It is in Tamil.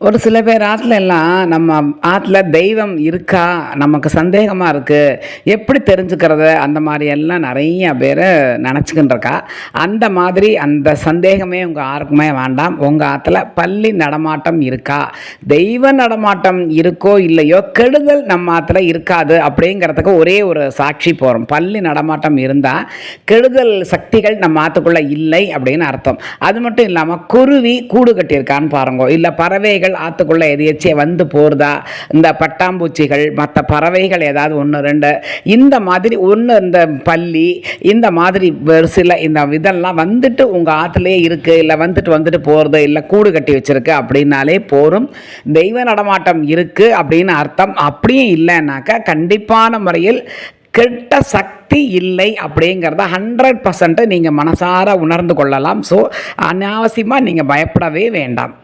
ஒரு சில பேர் ஆற்றுல எல்லாம் நம்ம ஆற்றுல தெய்வம் இருக்கா நமக்கு சந்தேகமாக இருக்குது, எப்படி தெரிஞ்சுக்கிறது, அந்த மாதிரி எல்லாம் நிறைய பேர் நினச்சிக்கிட்டுருக்கா. அந்த மாதிரி அந்த சந்தேகமே உங்கள் யாருக்குமே வேண்டாம். உங்கள் ஆற்றுல பள்ளி நடமாட்டம் இருக்கா, தெய்வ நடமாட்டம் இருக்கோ இல்லையோ, கெடுதல் நம்ம ஆற்றுல இருக்காது அப்படிங்கிறதுக்கு ஒரே ஒரு சாட்சி போகிறோம். பள்ளி நடமாட்டம் இருந்தால் கெடுதல் சக்திகள் நம்ம ஆற்றுக்குள்ளே இல்லை அப்படின்னு அர்த்தம். அது மட்டும் இல்லாமல் குருவி கூடு கட்டியிருக்கான்னு பாருங்க, இல்லை பறவைகள் ஆற்றுக்குள்ளே எதையச்சே வந்து போகிறதா, இந்த பட்டாம்பூச்சிகள் மற்ற பறவைகள் ஏதாவது ஒன்று ரெண்டு இந்த மாதிரி ஒன்று, இந்த பள்ளி இந்த மாதிரி ஒரு சில இந்த இதெல்லாம் வந்துட்டு உங்கள் ஆற்றுலேயே இருக்குது, இல்லை வந்துட்டு போகிறது, இல்லை கூடு கட்டி வச்சுருக்கு அப்படின்னாலே போரும், தெய்வ நடமாட்டம் இருக்குது அப்படின்னு அர்த்தம். அப்படியும் இல்லைன்னாக்கா கண்டிப்பான முறையில் கெட்ட சக்தி இல்லை அப்படிங்கிறத 100% நீங்கள் மனசார உணர்ந்து கொள்ளலாம். ஸோ அனாவசியமாக நீங்கள் பயப்படவே வேண்டாம்.